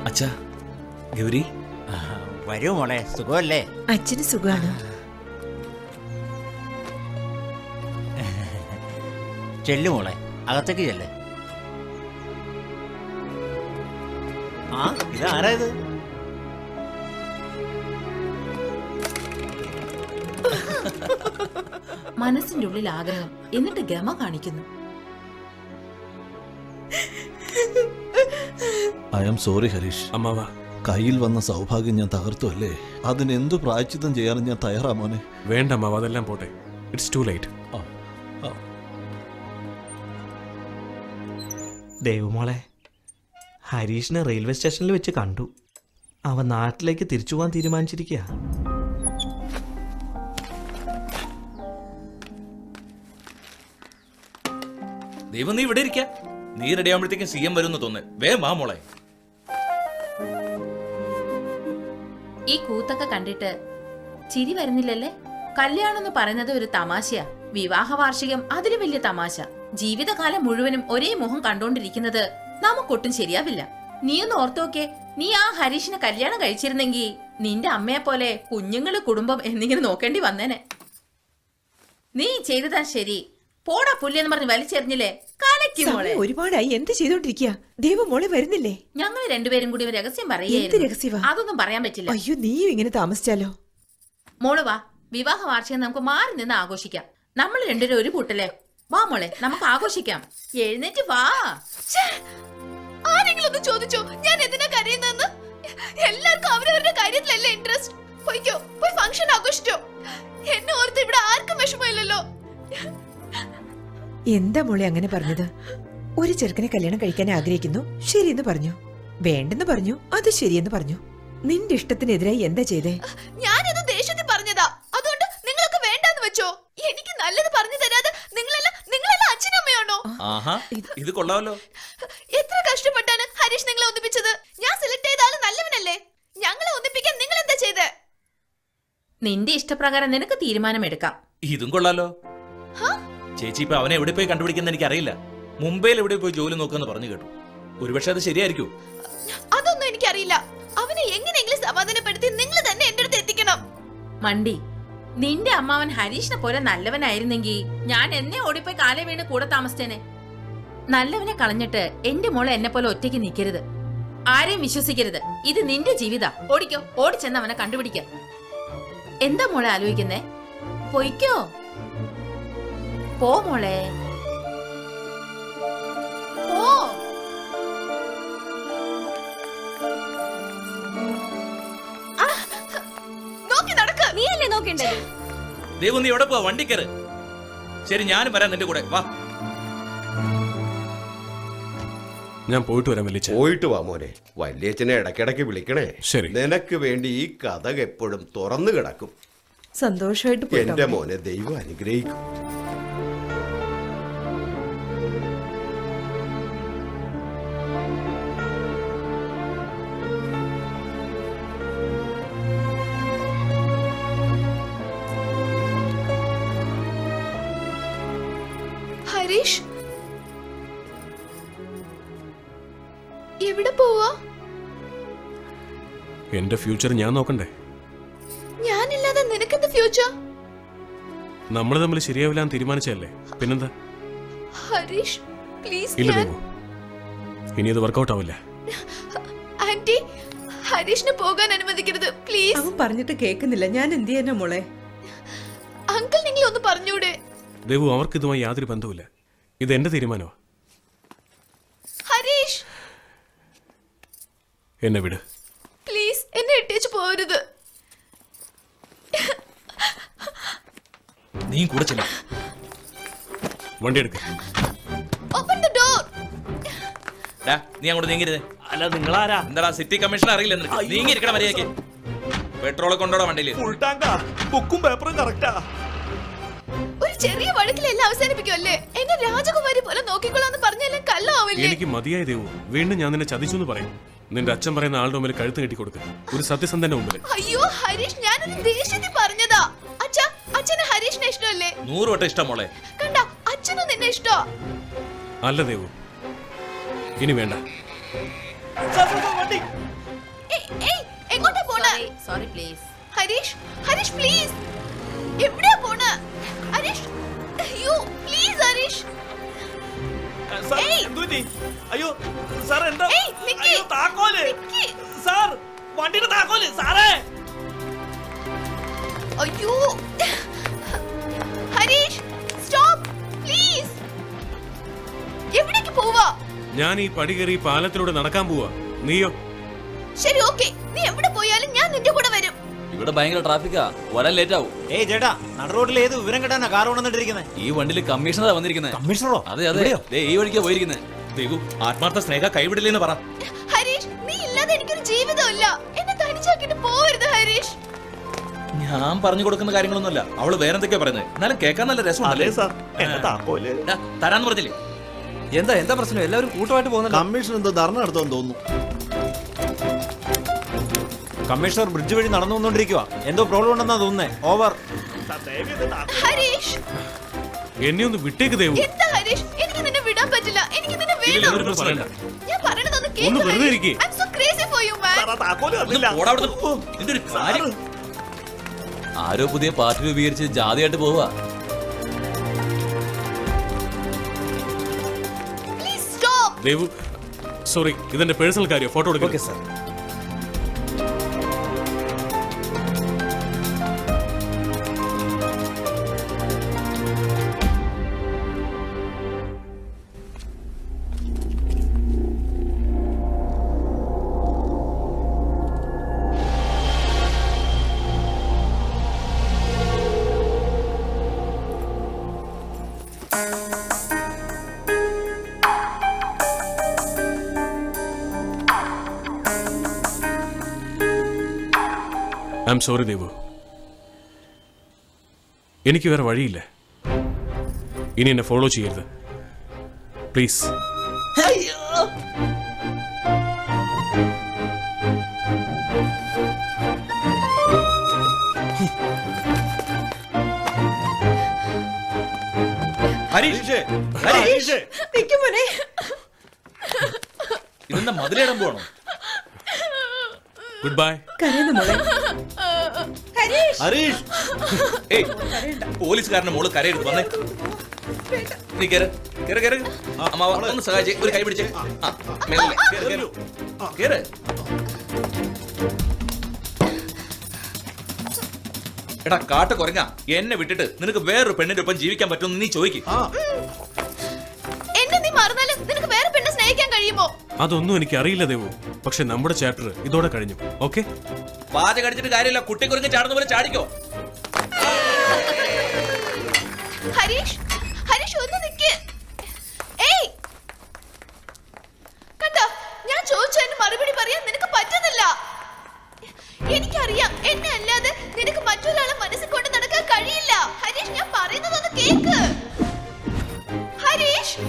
അച്ഛാ, ഗൗരി വരൂ മോളെ, സുഖമല്ലേ? അച്ഛന് സുഖമാണ്. ചെല്ലു മോളെ, അകത്തേക്ക് ചെല്ലേ. ആ, ഇതാരാ ഇത്? മനസ്സിന്റെ ഉള്ളിൽ ആഗ്രഹം, എന്നിട്ട് ഗമ കാണിക്കുന്നു. I am sorry Harish. അമ്മാവ, കയ്യിൽ വന്ന സൗഭാഗ്യം ഞാൻ തകർത്തു അല്ലേ? അതിനെന്തു പ്രായച്ചിത്തം ചെയ്യാനും ഞാൻ തയ്യാറാ മോനെ. വേണ്ട അമ്മാവ, അതെല്ലാം പോട്ടെ. It's too light. ദേവുമോളെ, ഹരീഷിനെ റെയിൽവേ സ്റ്റേഷനിൽ വെച്ച് കണ്ടു. അവൻ നാട്ടിലേക്ക് തിരിച്ചു പോകാൻ തീരുമാനിച്ചിരിക്കുക. ദൈവം, നീ ഇവിടെ ഇരിക്ക. നീ റെഡി ആവുമ്പോഴത്തേക്കും സി എം വരുമെന്ന് തോന്നുന്നു. വേഗം വാ മോളെ. ഈ കൂത്തൊക്കെ കണ്ടിട്ട് ചിരി വരുന്നില്ലല്ലേ? കല്യാണം എന്ന് പറയുന്നത് ഒരു തമാശയാ. വിവാഹ വാർഷികം അതിലും വലിയ തമാശ. ജീവിതകാലം മുഴുവനും ഒരേ മുഖം കണ്ടോണ്ടിരിക്കുന്നത് നമുക്കൊട്ടും ശരിയാവില്ല. നീ ഒന്ന് ഓർത്തോക്കെ, നീ ആ ഹരീഷിനെ കല്യാണം കഴിച്ചിരുന്നെങ്കിൽ നിന്റെ അമ്മയെ പോലെ കുഞ്ഞുങ്ങള്, കുടുംബം എന്നിങ്ങനെ നോക്കേണ്ടി വന്നേനെ. നീ ചെയ്തതാ ശരി. പോടാ പുല്ലെന്ന് പറഞ്ഞ് വലിച്ചെറിഞ്ഞില്ലേ? കാലയ്ക്കുമോളെ, ഒരുപാടായി എന്ത് ചെയ്തോണ്ടിരിക്കുക? ദേവമോളെ വരുന്നില്ലേ? ഞങ്ങൾ രണ്ടുപേരും കൂടി ഒരു രഹസ്യം എന്ത് പറയുകയായിരുന്നു. രഹസ്യവാ? അതൊന്നും പറയാൻ പറ്റില്ല. അയ്യോ, നീയും ഇങ്ങനെ താമസിച്ചാലോ? മോള് വാ, വിവാഹ വാർഷികം നമുക്ക് മാറി നിന്ന് ആഘോഷിക്കാം. നമ്മൾ രണ്ടുപേരും ഒരു കൂട്ടല്ലേ? വാ മോളെ, നമുക്ക് ആഘോഷിക്കാം. എഴുന്നേറ്റ് വാ. ആരെങ്കിലും ഒന്ന് ചോദിച്ചോ ഞാൻ എന്തിനാ കരയുന്നെന്ന്? എല്ലാവർക്കും അവരവരുടെ കാര്യത്തിലല്ലേ ഇൻട്രസ്റ്റ്. പോയിക്കോ, പോയി ഫംഗ്ഷൻ ആഘോഷിച്ചോ. എന്നെ ഓർത്ത് ഇവിടെ ആർക്കും വിഷമമില്ലല്ലോ. എന്താ മോളെ അങ്ങനെ പറഞ്ഞത്? ഒരു ചെറുക്കനെ കല്യാണം കഴിക്കാൻ ആഗ്രഹിക്കുന്നു, ശരിയെന്ന് പറഞ്ഞു. വേണ്ടെന്ന് പറഞ്ഞു, അത് ശരിയെന്ന് പറഞ്ഞു. നിന്റെ ഇഷ്ടത്തിനെതിരായി എന്താ ചെയ്തേ? ഞാനത് ദേഷ്യത്തിൽ പറഞ്ഞതാ. അതുകൊണ്ട് നിങ്ങളൊക്കെ വേണ്ടാന്ന് വെച്ചോ? എനിക്ക് നല്ലത് പറഞ്ഞു തരാതെ നിങ്ങളെല്ലാം അച്ഛനും അമ്മയാണോ? ആഹാ, ഇത് കൊള്ളാമല്ലോ. എത്ര കഷ്ടപ്പെട്ടാണ് ഹരീഷ് നിങ്ങളെ ഒന്നിപ്പിച്ചത്. ഞാൻ സെലക്ട് ചെയ്ത ആള് നല്ലവനല്ലേ? ഞങ്ങളെ ഒന്നിപ്പിക്കാൻ നിങ്ങൾ എന്താ ചെയ്തേ? നിന്റെ ഇഷ്ടപ്രകാരം നിനക്ക് തീരുമാനമെടുക്കാം. ഇതും കൊള്ളാലോ. ചേച്ചി, ഇപ്പൊ അവനെ എവിടെ പോയി കണ്ടുപിടിക്കുന്ന എനിക്ക് അറിയില്ല. മുംബൈയിൽ എവിടെ പോയി ജോലി നോക്കാന്ന് പറഞ്ഞു കേട്ടു. ഒരുപക്ഷെ അത് ശരിയായിരിക്കും. അതൊന്നും എനിക്കറിയില്ല. അവനെ എങ്ങനെയെങ്കിലും സമാധാനപ്പെടുത്തി നിങ്ങൾ തന്നെ എന്റെ അടുത്ത് എത്തിക്കണം. മണ്ടി, നിന്റെ അമ്മാവൻ ഹരീഷിനെ പോലെ നല്ലവനായിരുന്നെങ്കിൽ ഞാൻ എന്നെ ഓടിപ്പോയി കാലേ വീണ് കൂടെ താമസിച്ചേനെ. നല്ലവനെ കളഞ്ഞിട്ട് എന്റെ മോളെ എന്നെ പോലെ ഒറ്റയ്ക്ക് നിൽക്കരുത്. ആരെയും വിശ്വസിക്കരുത്. ഇത് നിന്റെ ജീവിതാ. ഓടിക്കോ, ഓടിച്ചെന്ന് അവനെ കണ്ടുപിടിക്ക. എന്താ മോളെ ആലോചിക്കുന്നേ? പൊയ്ക്കോ, പോ മോളെ, പോ. നോക്കി നടക്ക്. നീയല്ലേ നോക്കേണ്ടത്? ദൈവം, നീ എവിടെ പോവാ? വണ്ടി കയറ്. ശരി, ഞാനും വരാം നിന്റെ കൂടെ. വാ. ഞാൻ പോയിട്ട് വരാം വലിയ. പോയിട്ട് വാ മോനെ. വല്യച്ഛനെ ഇടയ്ക്കിടയ്ക്ക് വിളിക്കണേ. ശരി. നിനക്ക് വേണ്ടി ഈ കഥ എപ്പോഴും തുറന്നു കിടക്കും. സന്തോഷമായിട്ട് എന്റെ മോനെ ദൈവം അനുഗ്രഹിക്കും. ഹരീഷ് എവിടെ പോവാ? എന്റെ ഫ്യൂച്ചർ ഞാൻ നോക്കണ്ടേ? ഞാനില്ലാതെ നിനക്കെന്ത് ഫ്യൂച്ചർ? നമ്മൾ തമ്മിൽ ശരിയാവില്ലാന്ന് തീരുമാനിച്ചല്ലേ, പിന്നെന്താ? ഹരീഷ് പ്ലീസ്. ഇല്ല ദേവു, ഇനി ഇത് വർക്കൗട്ട് ആവില്ല. ആന്റി, ഹരീഷിനെ പോകാൻ അനുവദിക്കരുത് പ്ലീസ്. അവൻ പറഞ്ഞിട്ട് കേൾക്കുന്നില്ല. ഞാൻ എന്ത് ചെയ്യാനാ മോളെ? അങ്കിൾ നിങ്ങൾ ഒന്ന് പറഞ്ഞൂടെ? ദേവു, അവർക്ക് ഇതുമായി യാതൊരു ബന്ധവുമില്ല. ഇത് എന്റെ തീരുമാനമാണ്. ഹരീഷ് എന്നെ വിട് പ്ലീസ്. എന്നെ ഇട്ടേച്ച് പോരുത്. നീ കൂടെ ചെല്ല. വണ്ടി എടുക്ക. Open the door. നീ അങ്ങോട്ട് നീങ്ങരുത്. അല്ല, നിങ്ങളാരാ? എന്താ സിറ്റി കമ്മീഷണർ അറിയില്ല? നീങ്ങിരിക്കണ മര്യാദയ്ക്ക്. പെട്രോളെ കൊണ്ടോടാ വണ്ടിയിൽ. ബുക്കും പേപ്പറും കറക്റ്റാ. ഒരു ചെറിയ വഴക്കിലെല്ലാം അവസാനിപ്പിക്കുമല്ലേ? എന്നെ രാജകുമാരി പോലെ നോക്കിക്കൊള്ളാന്ന് പറഞ്ഞാലും കള്ളാവില്ലേ? എനിക്ക് മതിയായ ദേവു. വീണ്ടും ഞാൻ നിന്നെ ചതിച്ചു എന്ന് പറയും. നിന്റെ അച്ഛൻ പറയുന്ന ആളുടെ മുമ്പിൽ കഴുത്ത് കെട്ടിക്കൊടുക്കുക. ഒരു സത്യസന്ധന്റെ മുമ്പിൽ. അയ്യോ ഹരീഷ്, ഞാനൊരു ദേഷ്യത്തിൽ പറഞ്ഞതാ. അച്ഛന് ഹരീഷിനെ ഇഷ്ടമല്ലേ? 100 വട്ടം ഇഷ്ടം മോളെ. കണ്ട, അച്ഛനും നിന്നെ ഇഷ്ടോ? അല്ല ദേവു, ഇനി വേണ്ട. Sorry please. Harish, Harish please. എവിടെയാ പോണ? ഹരീഷ്, അയ്യോ പ്ലീസ് ഹരീഷ്. അയ്യോ സാർ എന്താ ഏയ്, നിക്ക്. താക്കോല് നിക്ക്. സാർ വണ്ടിയുടെ താക്കോല് സാറേ. അയ്യോ ഹരീഷ് സ്റ്റോപ്പ് പ്ലീസ്. എവിടേക്ക് പോവാ? ഞാൻ ഈ പടി കയറി പാലത്തിലൂടെ നടക്കാൻ പോവാ. നീയോ? ശരി ഓക്കേ, നീ എവിടെ പോയാലും ഞാൻ നിന്റെ കൂടെ വരും. ഇവിടെ ഭയങ്കര ട്രാഫിക്കാ, വരാൻ ലേറ്റ് ആവും. ഏയ് ചേട്ടാ, നട റോഡിൽ ഏത് വിവരം കേട്ടാ കാർ കൊണ്ടിരിക്കുന്നത്? ഈ വണ്ടിയിൽ കമ്മീഷണറാ വന്നിരിക്കുന്നത്. കമ്മീഷണറോ? അതെ അതെ, ദേ ഈ വഴിക്കാ പോയിരിക്കുന്നത്. ദേവു, ആത്മാർത്ഥ സ്നേഹ കൈവിടില്ലെന്ന് പറ. ഹരീഷ്, നീ ഇല്ലാതെ എനിക്കൊരു ജീവിതമില്ല. എന്നെ തനിച്ചാക്കിട്ട് പോവരുത് ഹരീഷ്. ഞാൻ പറഞ്ഞു കൊടുക്കുന്ന കാര്യങ്ങളൊന്നുമല്ല, അവള് വേറെന്തൊക്കെയാ പറയുന്നത്. എന്നാലും കേൾക്കാൻ നല്ല രസമുണ്ടല്ലേ? സാർ എന്റെ താക്കോല് തരാന്ന് പറഞ്ഞില്ലേ? എന്താ പ്രശ്നം? എല്ലാവരും കൂട്ടമായിട്ട് പോകുന്നുണ്ട്. കമ്മീഷൻ എന്തോ ധർണ നടത്തുമെന്ന് തോന്നുന്നു. കമ്മീഷണർ ബ്രിഡ്ജ് വഴി നടന്നു വന്നോണ്ടിരിക്കുക. എന്തോ പ്രോബ്ലം ഉണ്ടെന്നാ തോന്നുന്നേ. ഓവർ. ഹരീഷ്, എന്നെ ഒന്ന് വിട്ടേക്ക് ദേവു. എന്താ ഹരീഷ്? എനിക്ക് നിന്നെ വിടാൻ പറ്റില്ല. എനിക്ക് നിന്നെ ഇല്ല, വേണം. ഒരു പ്രശ്നമില്ല. ഞാൻ പറയണതൊന്ന് കേൾക്ക് ഒന്ന് വെറുതെ ഹരീഷ്. ഇരിക്ക്. I'm so crazy for you, man. താക്കോല് ഒന്ന് പോടാ അവിടുന്ന്. നിന്റെ ഒരു കാര്യം. ആരോ പുതിയ പാർട്ടി രൂപീകരിച്ച് ജാതിയായിട്ട് പോവാ. Please stop. ദേവു സോറി, ഇതെന്റെ പേഴ്സണൽ കാര്യം. ഫോട്ടോ എടുക്കാം. Okay sir. I am sorry Devu. എനിക്ക് വേറെ വഴിയില്ല. ഇനി എന്നെ ഫോളോ ചെയ്യരുത് പ്ലീസ്. ഹരീഷ്, ഹരീഷ്, നിക്ക് മോനെ. ഇതെന്താ മതിലേടാൻ പോണോ? Good bye. കരയുന്നു മോളെ. ഹരീഷ്, ഹരീഷ്, ഏയ്, പോലീസുകാരന്റെ മോള് കരയെടുത്ത് വന്നേ. നീ കേറ്, കേറ്, കേറ്. അമ്മ ഒന്ന് സഹായിച്ചേ, ഒരു കൈ പിടിച്ചേ. ആ, മെല്ലെ, കേറ്, കേറ്. കേറ്. എടാ കാട്ട് കുറഞ്ഞ, എന്നെ വിട്ടിട്ട് നിനക്ക് വേറൊരു പെണ്ണിന്റെ ഒപ്പം ജീവിക്കാൻ പറ്റുമെന്ന് നീ ചോദിക്കും. എന്നെ നീ മറന്നാലും നിനക്ക് വേറെ പെണ്ണെ സ്നേഹിക്കാൻ കഴിയുമോ? അതൊന്നും എനിക്ക് അറിയില്ല ദേവു. പക്ഷെ നമ്മുടെ ചാപ്റ്റർ ഇതോടെ കഴിഞ്ഞു. ഓക്കെ, പാച കടിച്ചിട്ട് കാര്യമില്ല, കുട്ടി കുറുങ്ങി ചാടുന്ന പോലെ ചാടിക്കോ. ഹരീഷ്, ഹരീഷ് ഒന്ന് നിക്ക്. ഏയ്, കണ്ടോ, ഞാൻ ചോദിച്ചതിന് മറുപടി പറയാൻ നിനക്ക് പറ്റുന്നില്ല. എനിക്കറിയാം, എന്നെ അല്ലാതെ നിനക്ക് മറ്റൊരാളെ മനസ്സിൽ കൊണ്ട് നടക്കാൻ കഴിയില്ല. ഹരീഷ്, ഞാൻ പറയുന്നതൊന്ന് കേക്ക്. ഹരീഷ്,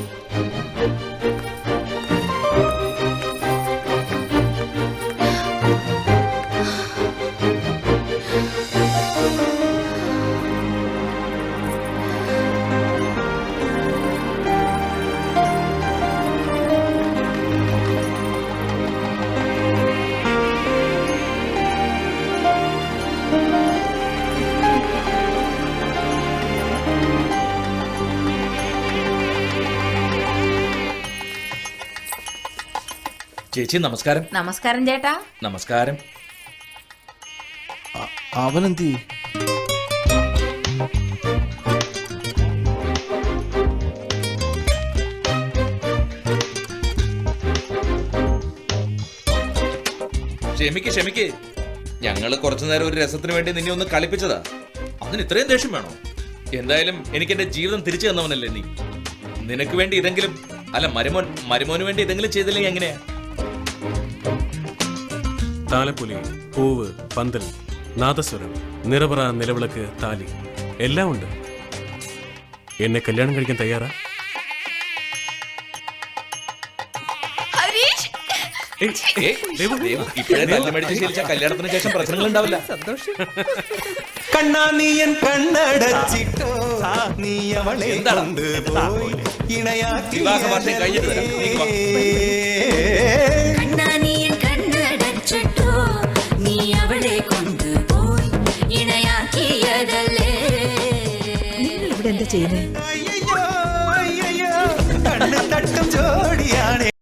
ചേച്ചി നമസ്കാരം. നമസ്കാരം ചേട്ടാ. നമസ്കാരം. അവനെന്തി? ക്ഷമിക്ക്, ക്ഷമിക്ക്. ഞങ്ങള് കുറച്ചു നേരം ഒരു രസത്തിന് വേണ്ടി നിന്നെ ഒന്ന് കളിപ്പിച്ചതാ. അതിന് ഇത്രയും ദേഷ്യം വേണോ? എന്തായാലും എനിക്ക് എന്റെ ജീവിതം തിരിച്ചു തന്നവനല്ലേ നീ. നിനക്ക് വേണ്ടി ഇതെങ്കിലും, അല്ല മരുമോന് വേണ്ടി ഇതെങ്കിലും ചെയ്തില്ലെങ്കിൽ എങ്ങനെയാ? താലപ്പൊലി, പൂവ്, പന്തൽ, നാദസ്വരം, നിറപറ, നിലവിളക്ക്, താലി എല്ലാം ഉണ്ട്. എന്നെ കല്യാണം കഴിക്കാൻ തയ്യാറാ? ഹരീഷ്, ഇപ്പോഴേ തല്ലി മേടിച്ച് ശീലിച്ച കല്യാണത്തിന് ശേഷം പ്രശ്നങ്ങൾ ഉണ്ടാവില്ല. കണ്ണാനിയൻ കണ്ണടച്ചിട്ടോ നീ അവളെ വിവാഹ വാർഷികം കഴിഞ്ഞിട്ട് തരാം. നീ വാ. കണ്ണാനിയൻ കണ്ണടച്ചിട്ടോ നീ അവളെ ഇവിടെ എന്താ ചെയ്യുന്നത്?